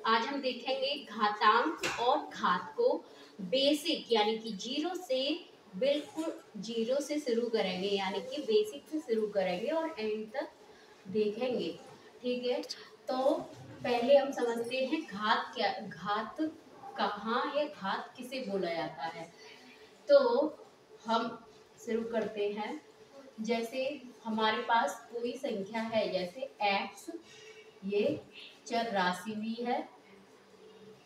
आज हम देखेंगे घातांक और घात को बेसिक यानी कि जीरो से बिल्कुल जीरो से शुरू करेंगे, यानी कि बेसिक से शुरू करेंगे और एंड तक देखेंगे। ठीक है, तो पहले हम समझते हैं घात क्या, घात कहाँ या घात किसे बोला जाता है। तो हम शुरू करते हैं। जैसे हमारे पास कोई संख्या है, जैसे x, ये चर राशि भी है।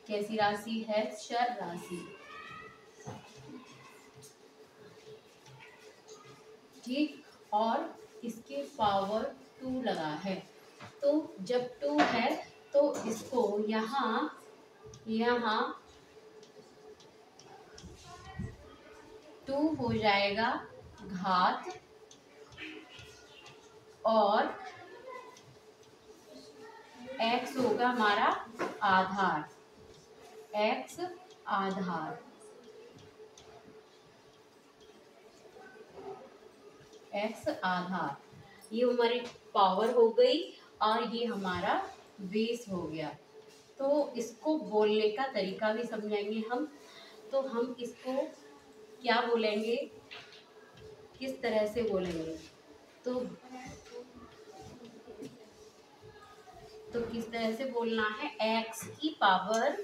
कैसी राशि है? चर राशि। ठीक, और इसके पावर 2 लगा है। तो जब 2 है तो इसको यहाँ 2 हो जाएगा घात और x होगा हमारा आधार। x आधार, x आधार, ये हमारी पावर हो गई और ये हमारा बेस हो गया। तो इसको बोलने का तरीका भी समझाएंगे हम। तो हम इसको क्या बोलेंगे, किस तरह से बोलेंगे, तो किस तरह से बोलना है? x की पावर,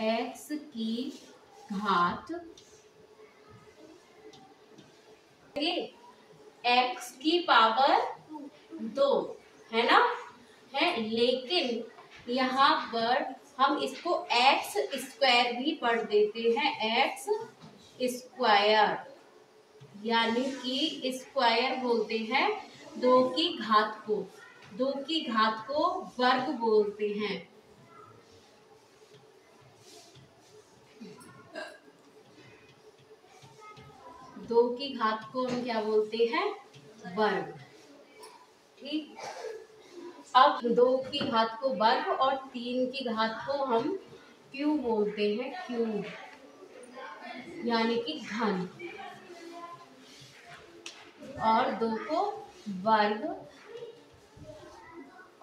x की घात, x की पावर 2 है ना, है। लेकिन यहाँ पर हम इसको x स्क्वायर भी पढ़ देते हैं, x स्क्वायर, यानी कि स्क्वायर बोलते हैं 2 की घात को, 2 की घात को वर्ग बोलते हैं। दो की घात को हम क्या बोलते हैं? वर्ग। ठीक, अब 2 की घात को वर्ग और 3 की घात को हम क्यूब बोलते हैं, क्यूब यानी कि घन, और 2 को वर्ग,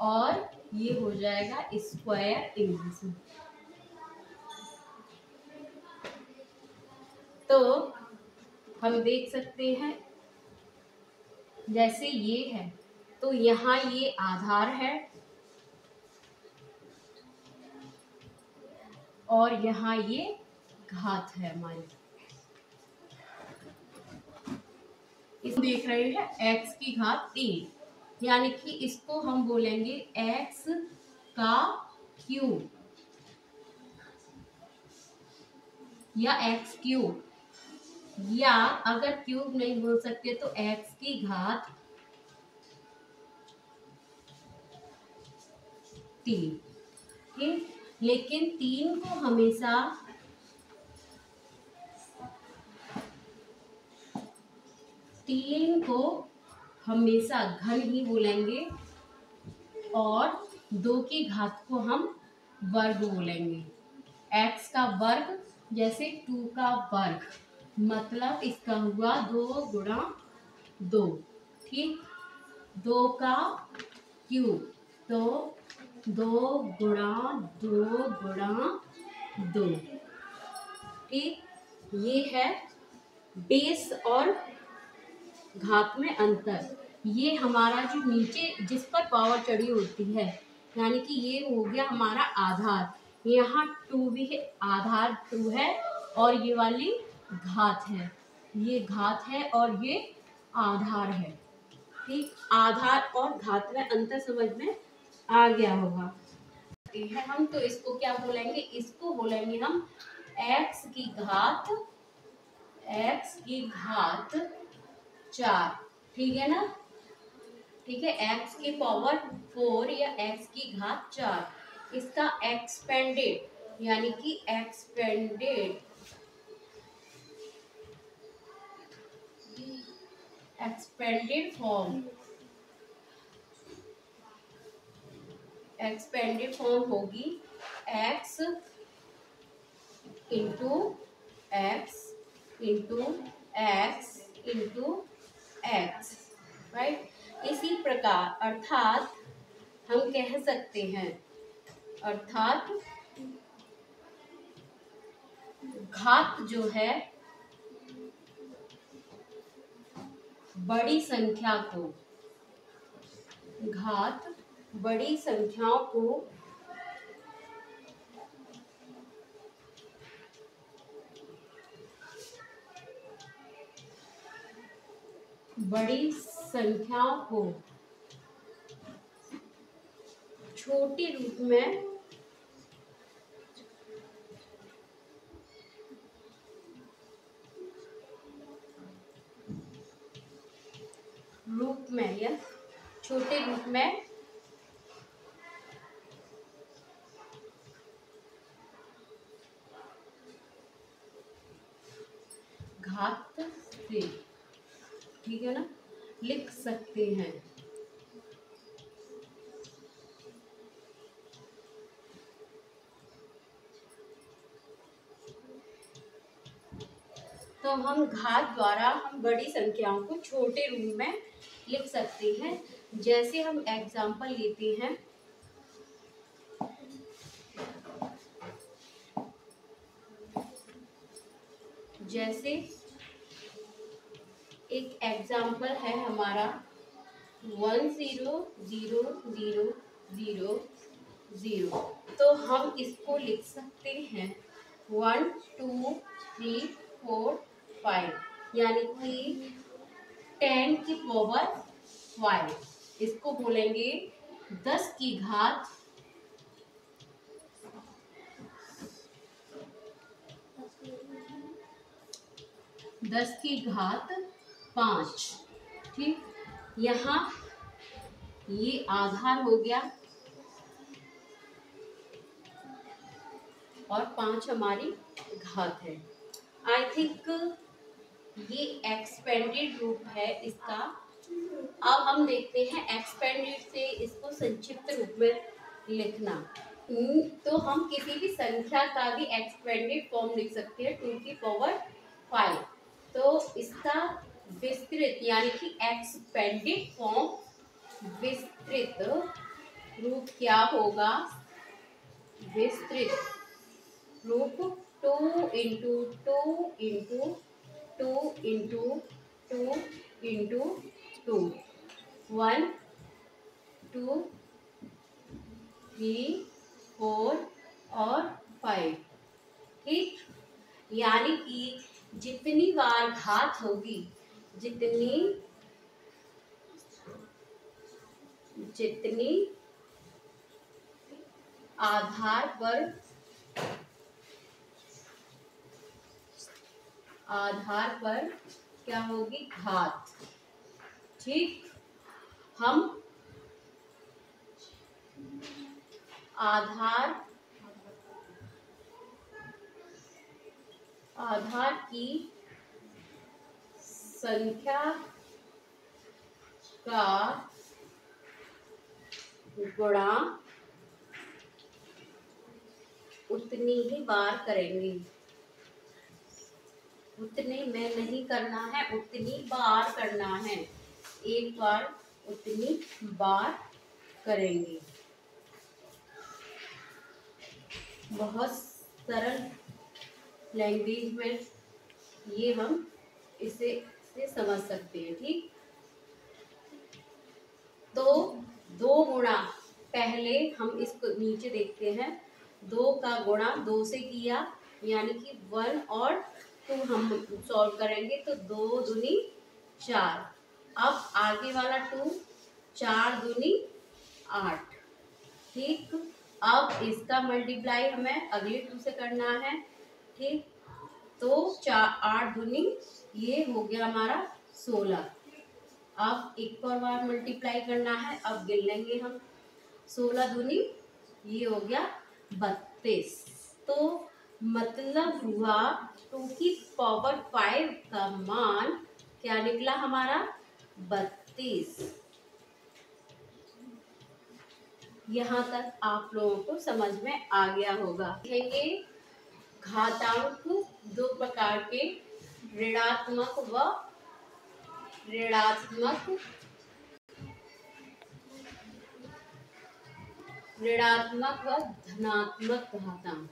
और ये हो जाएगा स्क्वायर इंग्लिश में। तो हम देख सकते हैं, जैसे ये है तो यहाँ ये आधार है और यहाँ ये घात है हमारी। इस देख रहे हैं x की घात 3, यानी कि इसको हम बोलेंगे x का क्यूब या x क्यूब, या अगर क्यूब नहीं बोल सकते तो x की घात 3। ठीक, लेकिन 3 को हमेशा घन ही बोलेंगे और 2 की घात को हम वर्ग बोलेंगे। x का वर्ग जैसे 2 का वर्ग, मतलब इसका हुआ 2 गुणा 2। ठीक, 2 का क्यूब तो 2 गुणा 2 गुणा 2। ठीक, ये है बेस और घात में अंतर। ये हमारा जो नीचे जिस पर पावर चढ़ी होती है, यानी कि ये हो गया हमारा आधार, यहाँ 2 भी है, आधार 2 है और ये वाली घात है, ये घात है और ये आधार है। ठीक, आधार और घात में अंतर समझ में आ गया होगा। हम तो इसको क्या बोलेंगे? इसको बोलेंगे हम x की घात 4। ठीक है ना? ठीक है, x की पावर 4 या x की घात 4, इसका एक्सपेंडेड यानी कि एक्सपेंडेड फॉर्म होगी x into x into x into x, right. इसी प्रकार अर्थात हम कह सकते हैं अर्थात घात जो है बड़ी संख्या को, घात बड़ी संख्याओं को छोटे रूप में या छोटे रूप में घात से, ठीक है ना, लिख सकते हैं। तो हम घात द्वारा हम बड़ी संख्याओं को छोटे रूप में लिख सकते हैं। जैसे हम एग्जाम्पल लेते हैं, जैसे एक एग्जाम्पल है हमारा 100000, तो हम इसको लिख सकते हैं 1 2 3 4 5, यानी कि 10 की पावर 5। इसको बोलेंगे 10 की घात 5। ठीक, यहाँ ये आधार हो गया और 5 हमारी घात है। आई थिंक ये एक्सपेंडेड रूप है इसका। अब हम देखते हैं एक्सपेंडेड से इसको संक्षिप्त रूप में लिखना। तो हम किसी भी संख्या का भी एक्सपेंडेड फॉर्म लिख सकते हैं 2 की पावर 5। तो इसका विस्तृत यानी कि एक्सपेंडेड फॉर्म विस्तृत रूप क्या होगा? विस्तृत रूप 2 इंटू 2 इंटू 2 इंटू 2 इंटू 2, 1 2 3 4 और 5। ठीक, यानी कि जितनी बार घात होगी, जितनी आधार पर क्या होगी? घात। ठीक, हम आधार की संख्या का गुणा उतनी ही बार करेंगे। उतने में नहीं करना है, उतनी बार करना है। एक बार उतनी बार करेंगे। बहुत सरल लैंग्वेज में ये हम इसे समझ सकते हैं। ठीक, तो 2 गुणा, पहले हम इसको नीचे देखते हैं, 2 का गुणा 2 से किया यानी कि 1 और 2 हम सॉल्व करेंगे तो 2 दूनी 4। अब आगे वाला 2, 4 दूनी 8। ठीक, अब इसका मल्टीप्लाई हमें अगले 2 से करना है। ठीक, तो 8 दूनी ये हो गया हमारा 16। अब एक और बार मल्टीप्लाई करना है, अब गिन लेंगे हम। 16 दूनी ये हो गया 32। तो मतलब हुआ 2 की पावर 5 का मान क्या निकला हमारा? 32। यहाँ तक आप लोगों को समझ में आ गया होगा। देखेंगे घातांक 2 प्रकार के, ऋणात्मक व ऋणात्मक ऋणात्मक व धनात्मक घातांक।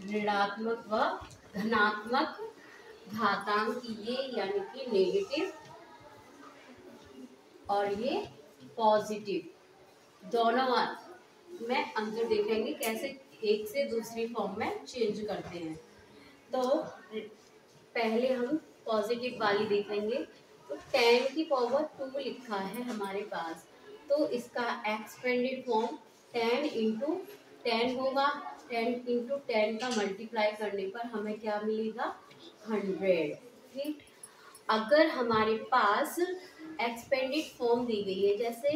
ऋणात्मक व धनात्मक घातांक ये यानी कि नेगेटिव और ये पॉजिटिव दोनों में अंतर देखेंगे, कैसे एक से दूसरी फॉर्म में चेंज करते हैं। तो पहले हम पॉजिटिव वाली देखेंगे। तो 10 की पावर 2 लिखा है हमारे पास, तो इसका एक्सपेंडेड फॉर्म 10 इंटू 10 होगा। 10 इंटू 10 का मल्टीप्लाई करने पर हमें क्या मिलेगा, 100। ठीक, अगर हमारे पास एक्सपेंडेड फॉर्म दी गई है, जैसे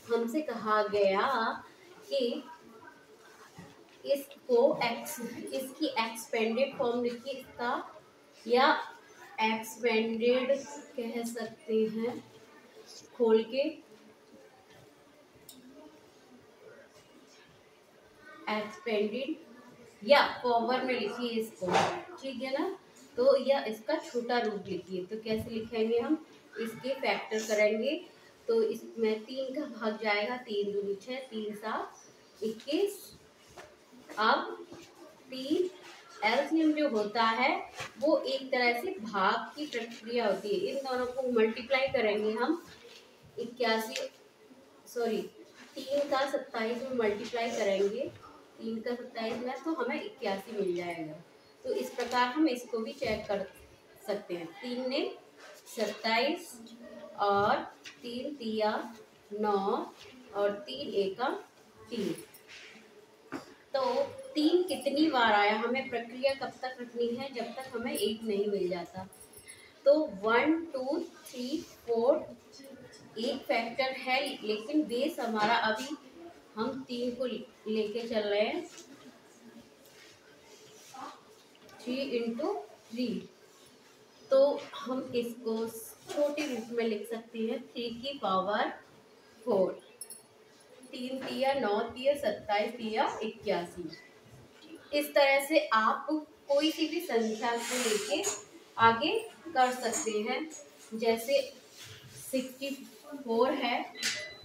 हमसे कहा गया कि इसकी एक्सपेंडेड फॉर्म लिखिए इसका, या एक्सपेंडेड कह सकते हैं, खोल के एक्सपेंडेड या पावर में लिखिए इसको, ठीक है ना। तो या इसका छोटा रूप लिखिए। तो कैसे लिखेंगे हम, इसके फैक्टर करेंगे तो इसमें 3 का भाग जाएगा, 3 दूनी 6, 3 7 21। अब 3 एलसीएम जो होता है वो एक तरह से भाग की प्रक्रिया होती है। इन दोनों को मल्टीप्लाई करेंगे हम 81, सॉरी 3 का 27 में मल्टीप्लाई करेंगे, 3 का 27 में, तो हमें 81 मिल जाएगा। तो इस प्रकार हम इसको भी चेक कर सकते हैं। 3 ने 27 और 3 तिया 9 और 3 एका 3। तो 3 कितनी बार आया, हमें प्रक्रिया कब तक रखनी है, जब तक हमें 8 नहीं मिल जाता। तो 1 2 3 4 एक फैक्टर है, लेकिन बेस हमारा अभी हम 3 को लेके चल रहे हैं। 3 इंटू 3, तो हम इसको छोटे रूप में लिख सकते हैं, 3 की पावर 4। 3 तिया 9 तिया 27 तिया 81। इस तरह से आप कोई सी भी संख्या को लेके आगे कर सकते हैं। जैसे 64 है,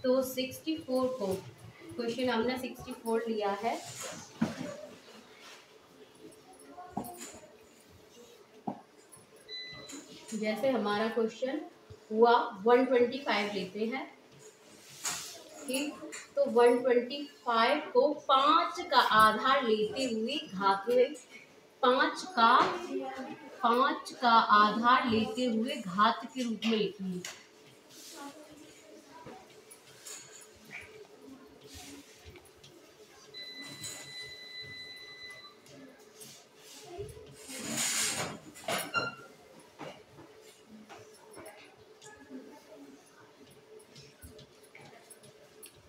तो 64 को क्वेश्चन हमने 64 लिया है, जैसे हमारा क्वेश्चन हुआ 125 लेते हैं। ठीक, तो 125 को 5 का आधार लेते हुए घात में 5 का आधार लेते हुए घात के रूप में लिखिए।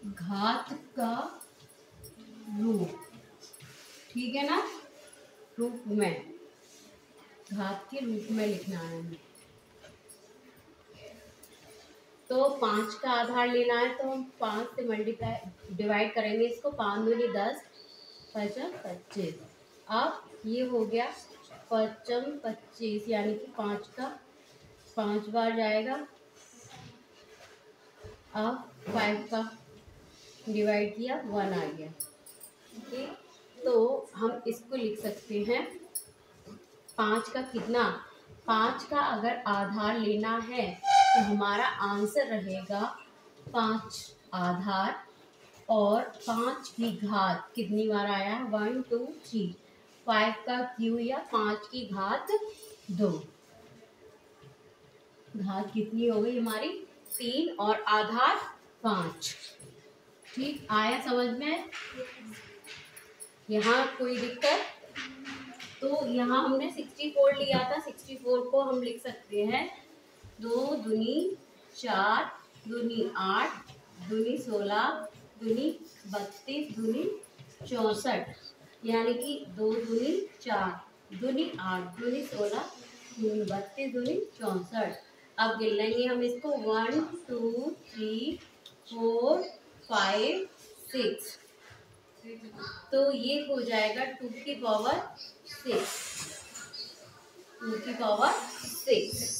घात का रूप, ठीक है ना, रूप में, घात के रूप में लिखना है। तो 5 का आधार लेना है, तो हम 5 से मल्टीप्लाई डिवाइड करेंगे इसको। 5 दूनी 10, 5 25। अब ये हो गया 5 25, यानी कि 5 का 5 बार जाएगा। अब 5 का डिवाइड किया, 1 आ गया। ठीक, तो हम इसको लिख सकते हैं 5 का कितना, 5 का अगर आधार लेना है तो हमारा आंसर रहेगा 5 आधार और 5 की घात कितनी बार आया है, 1 2 3। 5 का क्यू या 5 की घात 2, घात कितनी हो गई हमारी 3 और आधार 5। ठीक, आया समझ में, यहाँ कोई दिक्कत? तो यहाँ हमने 64 लिया था, 64 को हम लिख सकते हैं 2 दूनी 4 दूनी 8 दूनी 16 दूनी 32 दूनी 64, यानी कि 2 दूनी 4 दूनी 8 दूनी 16 दूनी 32 दूनी 64। अब गिन लेंगे हम इसको 1 2 3 4 5 6, तो ये हो जाएगा 2 की पावर 6। 2 की पावर 6,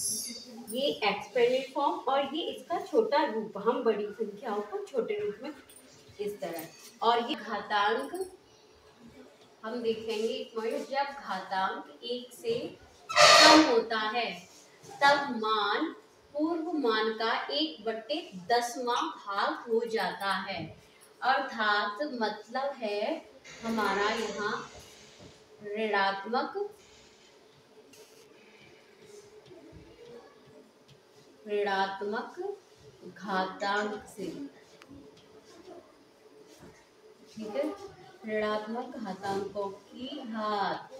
ये एक्सपेंडेड फॉर्म, और ये इसका छोटा रूप, हम बड़ी संख्याओं को छोटे रूप में इस तरह। और ये घातांक हम देखेंगे एक पॉइंट, जब घातांक 1 से कम होता है तब मान पूर्व मान का 1/10वां भाग हो जाता है। अर्थात मतलब है हमारा यहाँ ऋणात्मक घातांक से, ठीक है, ऋणात्मक घातांकों की घात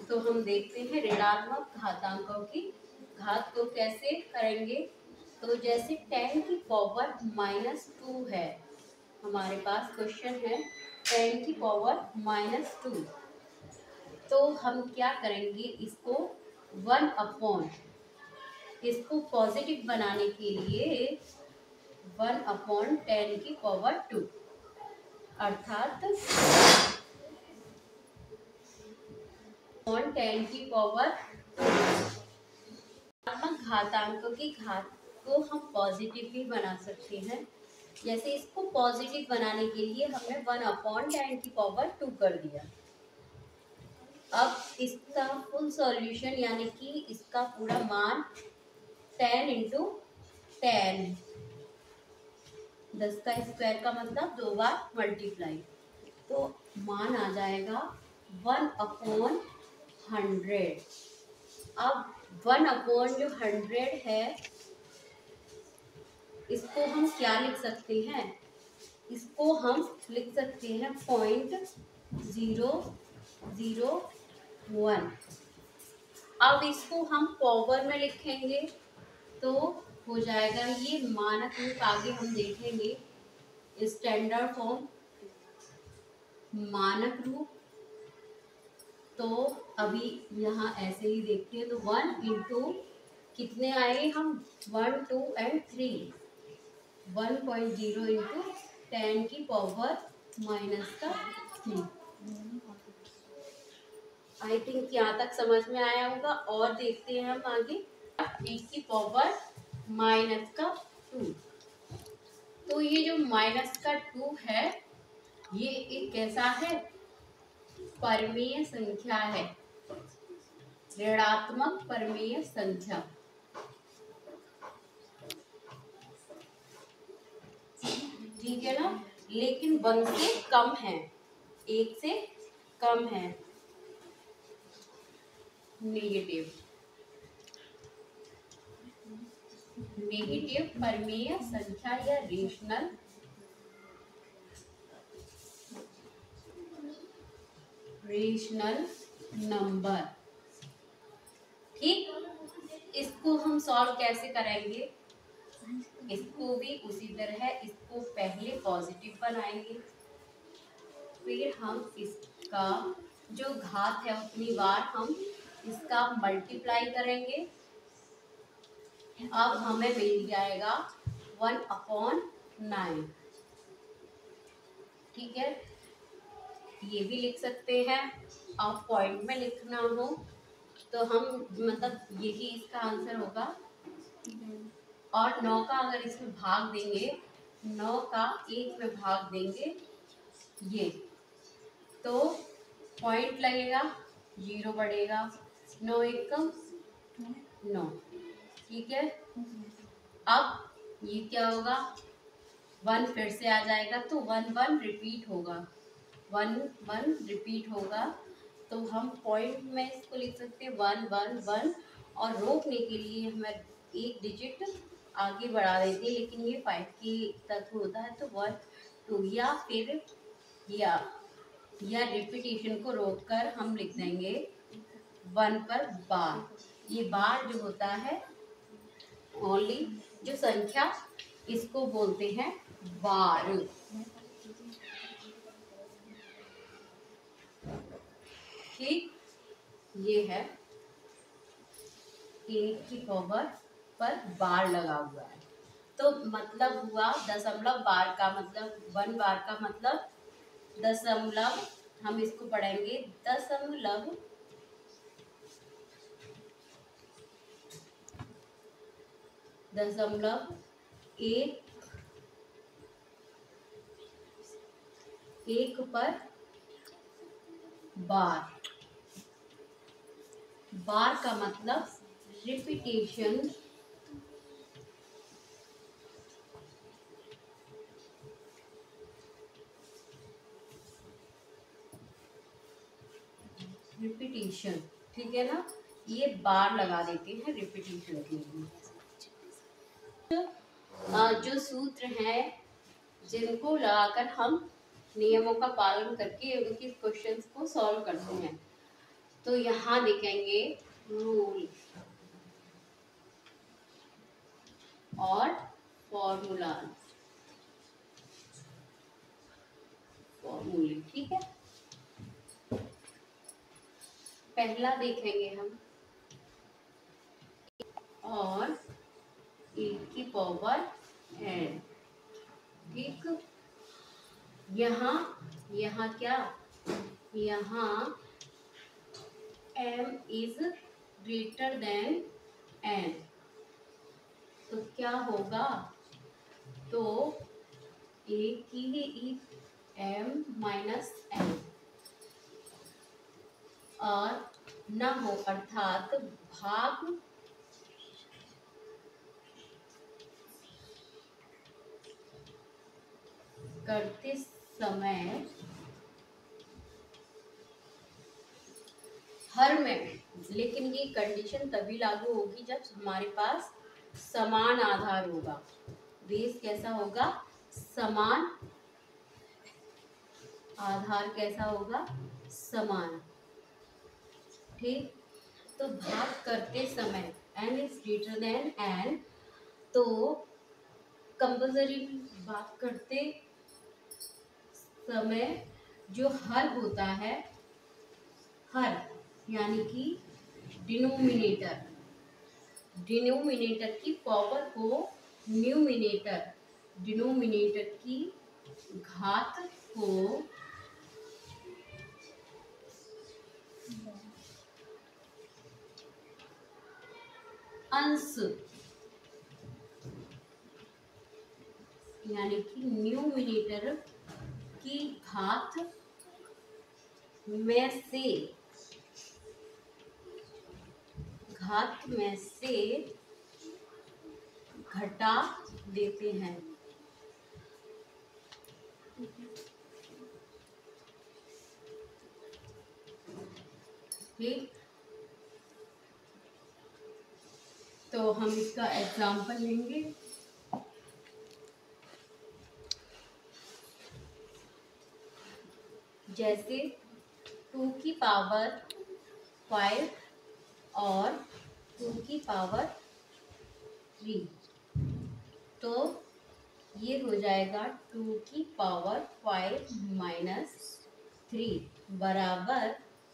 तो हम देखते हैं ऋणात्मक घातांकों की घात को कैसे करेंगे। तो जैसे 10 की पावर -2 है, हमारे पास क्वेश्चन है 10 की पावर -2, तो हम क्या करेंगे, इसको 1/, इसको पॉजिटिव बनाने के लिए 1/10 की पावर 2, अर्थात 10 की पावर घातांकों की घात को हम पॉजिटिव भी बना सकते हैं। जैसे इसको पॉजिटिव बनाने के लिए हमने 1/10 की पावर 2 कर दिया। अब इसका फुल सॉल्यूशन यानी कि इसका पूरा मान 10 × 10, 10 का स्क्वायर का मतलब 2 बार मल्टीप्लाई, तो मान आ जाएगा 1/100। अब 1/100 है, इसको हम क्या लिख सकते हैं, इसको हम लिख सकते हैं 0.001। अब इसको हम पावर में लिखेंगे तो हो जाएगा ये मानक रूप, आगे हम देखेंगे स्टैंडर्ड फॉर्म, मानक रूप। तो अभी यहाँ ऐसे ही देखते हैं, तो 1 × कितने आए हम 1, 2 और 3, 1.0 × 10 की पावर -3। आई थिंक यहाँ तक समझ में आया होगा। और देखते हैं हम आगे 1 की पावर -2। तो ये जो -2 है, ये एक कैसा है, परमीय संख्या है, ऋणात्मक परमीय संख्या। ठीक है ना, लेकिन 1 से कम है, 1 से कम है, नेगेटिव परमीय संख्या या रेशनल नंबर। ठीक, इसको हम सॉल्व कैसे करेंगे, इसको भी उसी तरह, इसको पहले पॉजिटिव बनाएंगे, फिर हम इसका जो घात है उतनी बार हम इसका मल्टीप्लाई करेंगे। अब हमें मिल जाएगा 1/9। ठीक है, ये भी लिख सकते हैं। अब पॉइंट में लिखना हो तो हम मतलब यही इसका आंसर होगा। और 9 का अगर इसमें भाग देंगे, 9 का 1 में भाग देंगे ये, तो पॉइंट लगेगा, 0 बढ़ेगा, 9 1 9। ठीक है, अब ये क्या होगा, 1 फिर से आ जाएगा, तो 1 1 रिपीट होगा, 1 1 रिपीट होगा। तो हम पॉइंट में इसको लिख सकते हैं 1 1 1, और रोकने के लिए हमें एक डिजिट आगे बढ़ा देते हैं, लेकिन ये 5 की तत्व होता है, तो 1 2, या फिर या रिपीटेशन को रोककर हम लिख देंगे 1 पर बार। ये बार जो होता है ओनली जो संख्या, इसको बोलते हैं बार। ठीक, ये है 1 की पावर पर बार लगा हुआ है। तो मतलब हुआ दशमलव बार का मतलब 1 बार का मतलब दशमलव, हम इसको पढ़ेंगे दशमलव दशमलव एक पर बार। बार का मतलब रिपीटेशन, रिपीटेशन, ठीक है ना, ये बार लगा देते हैं रिपीटेशन के लिए। जो सूत्र हैं जिनको लगाकर हम नियमों का पालन करके उनके क्वेश्चंस को सॉल्व करते हैं, तो यहाँ लिखेंगे रूल और फॉर्मूले, ठीक है। पहला देखेंगे हम, और 1 की पावर n, ठीक। यहाँ क्या, यहाँ m is greater than n, तो क्या होगा, तो 1 की m माइनस n और न हो, अर्थात भाग करते समय हर में, लेकिन ये कंडीशन तभी लागू होगी जब हमारे पास समान आधार होगा। बेस कैसा होगा, समान आधार कैसा होगा, समान, ठीक। तो भाग करते समय n is greater than n, तो कंपल्सरी भाग करते समय जो हर होता है, हर यानी कि डिनोमिनेटर की पावर को डिनोमिनेटर की घात को अंश यानी कि न्यूमिनेटर की घात में से घटा देते हैं, ठीक। तो हम इसका एग्जाम्पल लेंगे। जैसे 2 की पावर 5 और 2 की पावर 3, तो ये हो जाएगा 2 की पावर 5 माइनस 3 बराबर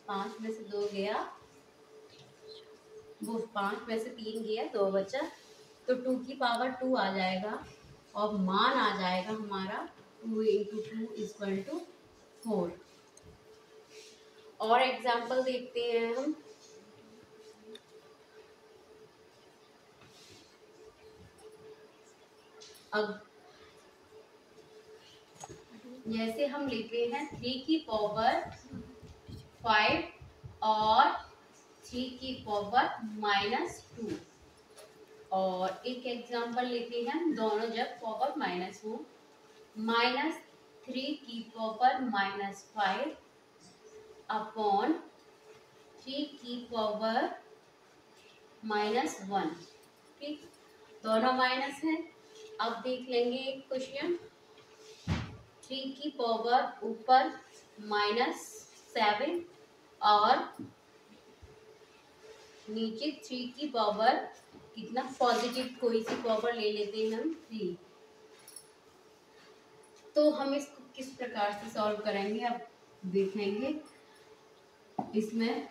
5 में से 2 गया, वो 5 में से 3 गया, 2 बचा, तो 2 की पावर 2 आ जाएगा और मान आ जाएगा हमारा 2 × 2 = 4। और एग्जाम्पल देखते हैं हम। अब जैसे हम लेते हैं 3 की पावर 5 और 3 की पावर -2, और एक एग्जाम्पल लेते हैं हम, दोनों जब पावर माइनस हो, -3 की पावर -5 अपॉन 3 की पावर -1, ठीक, दोनों माइनस है। अब देख लेंगे एक क्वेश्चन, 3 की पावर ऊपर -7 और नीचे 3 की पावर कितना, पॉजिटिव कोई सी पावर ले लेते हैं हम 3। तो हम इसको किस प्रकार से सॉल्व करेंगे अब देखेंगे। इसमें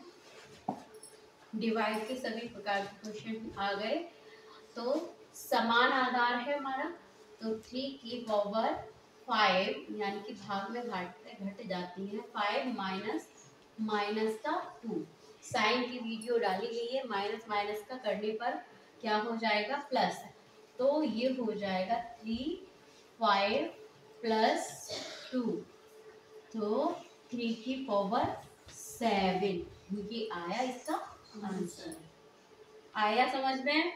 डिवाइड के सभी प्रकार के क्वेश्चन आ गए। तो समान आधार है हमारा, तो 3 की पावर 5 यानी कि भाग में घट जाती है 5 माइनस माइनस का 2। साइन की वीडियो डाली गई है, माइनस माइनस का करने पर क्या हो जाएगा प्लस, तो ये हो जाएगा 3 5 प्लस 2, तो 3 की पावर 7। ये आया इसका आंसर। आया समझ में?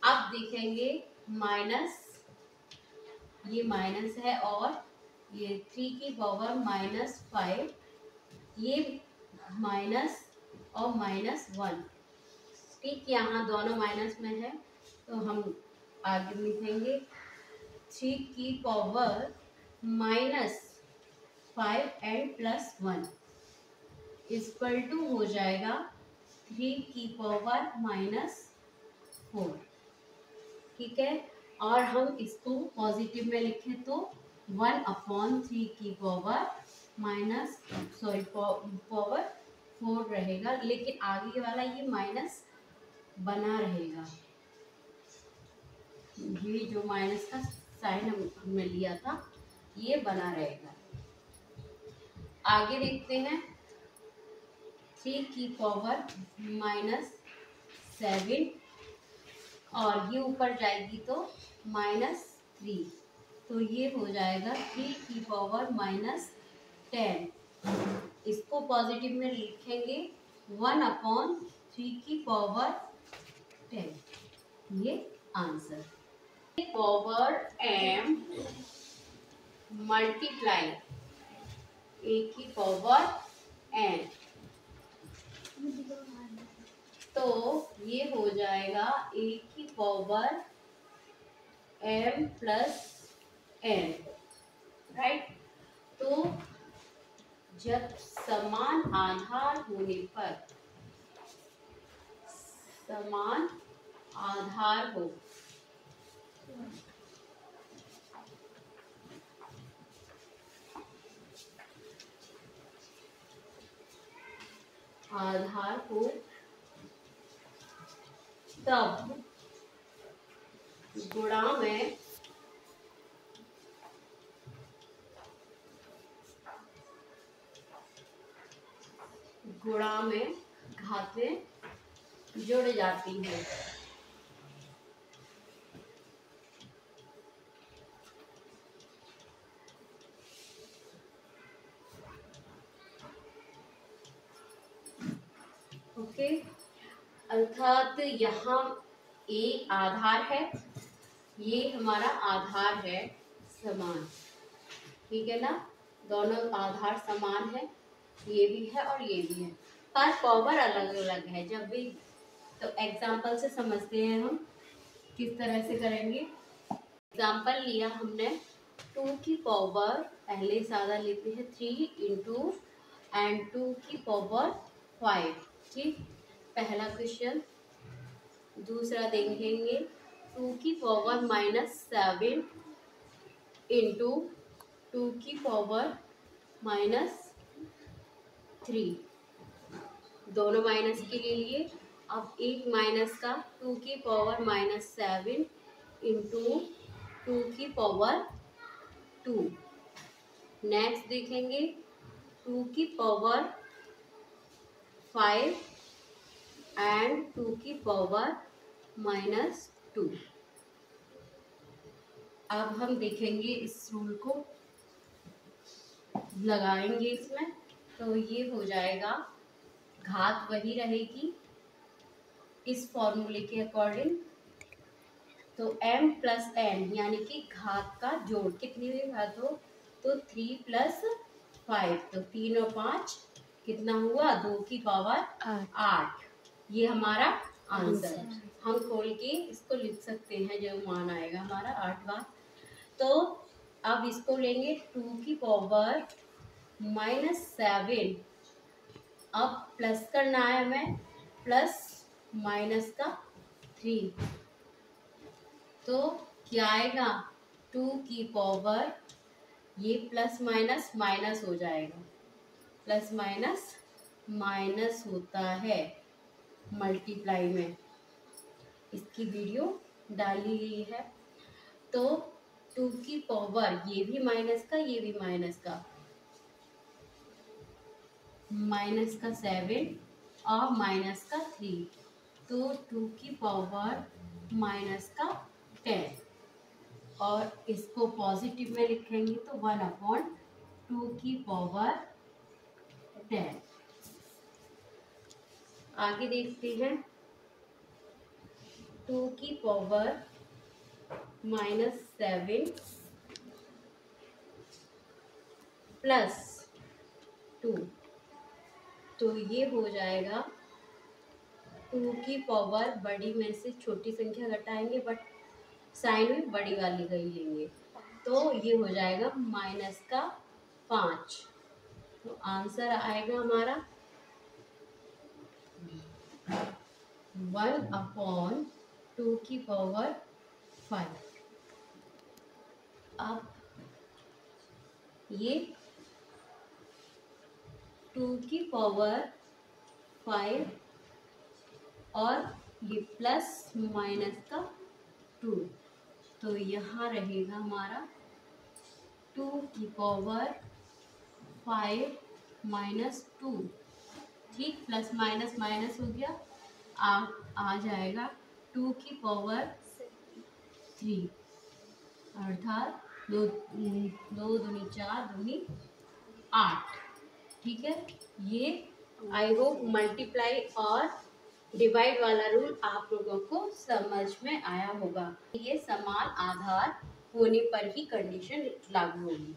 अब देखेंगे माइनस, ये माइनस है और ये 3 की पावर -5, ये माइनस और -1। ठीक, यहाँ दोनों माइनस में है तो हम आगे लिखेंगे 3 की पावर -5 एंड +1 इक्वल टू हो जाएगा 3 की पावर -4। ठीक है, और हम इसको पॉजिटिव में लिखें तो 1/3 की पावर पावर 4 रहेगा, लेकिन आगे वाला ये माइनस बना रहेगा। ये जो माइनस का साइन हमने लिया था ये बना रहेगा। आगे देखते हैं 3 की पावर -7 और ये ऊपर जाएगी तो -3, तो ये हो जाएगा 3 की पावर -10। इसको पॉजिटिव में लिखेंगे 1/3 की पावर 10। ये answer. Power m multiply a की पावर n, तो ये हो जाएगा a की power m plus n, right. तो जब समान आधार होने पर, समान आधार हो, आधार हो तब गुणा में घातें जुड़ जाती हैं। ओके, अर्थात यहाँ ए आधार है, ये हमारा आधार है समान, ठीक है ना, दोनों आधार समान है, ये भी है और ये भी है, पर पावर अलग अलग है। जब भी तो एग्जाम्पल से समझते हैं हम किस तरह से करेंगे। एग्जाम्पल लिया हमने 2 की पावर, पहले सादा लेते हैं 3 इंटू एंड 2 की पावर 5। ठीक, पहला क्वेश्चन। दूसरा देखेंगे 2 की पावर -7 इंटू 2 की पावर -3, दोनों माइनस के लिए। अब एक माइनस का 2 की पावर -7 इंटू 2 की पावर 2। नेक्स्ट देखेंगे 2 की पावर 5 एंड 2 की पावर -2। अब हम देखेंगे इस रूल को लगाएंगे इसमें, तो ये हो जाएगा, घात वही रहेगी इस फॉर्मूले के अकॉर्डिंग, तो m प्लस n यानी कि घात का जोड़, कितनी भी घात हो तो 3 + 5, तो 3 और 5 कितना हुआ 2 की पावर 8। ये हमारा आंसर। हम खोल के इसको लिख सकते हैं, जो मान आएगा हमारा 8 बार। तो अब इसको लेंगे 2 की पावर -7, अब प्लस करना है हमें, प्लस माइनस का 3, तो क्या आएगा 2 की पावर, ये प्लस माइनस माइनस हो जाएगा, प्लस माइनस माइनस होता है मल्टीप्लाई में इसकी वीडियो डाली गई है। तो 2 की पावर, ये भी माइनस का, ये भी माइनस का, माइनस का 7 और माइनस का 3, तो 2 की पावर माइनस का 10, और इसको पॉजिटिव में लिखेंगे तो 1/2 की पावर 10। आगे देखते हैं, 2 की पावर -7 प्लस 2, तो ये हो जाएगा 2 की पावर, बड़ी में से छोटी संख्या घटाएंगे बट साइन में बड़ी वाली का ही लेंगे, तो ये हो जाएगा माइनस का 5। तो आंसर आएगा हमारा 1/2 की पावर 5। अब ये 2 की पावर 5 और ये प्लस माइनस का 2, तो यहाँ रहेगा हमारा 2 की पावर 5 - 2, ठीक, प्लस माइनस माइनस हो गया, आ जाएगा 2 की पावर 3, अर्थात 2 दूनी 4 दूनी 8। ठीक है, ये आई होप मल्टीप्लाई और डिवाइड वाला रूल आप लोगों को समझ में आया होगा। ये समान आधार होने पर ही कंडीशन लागू होगी।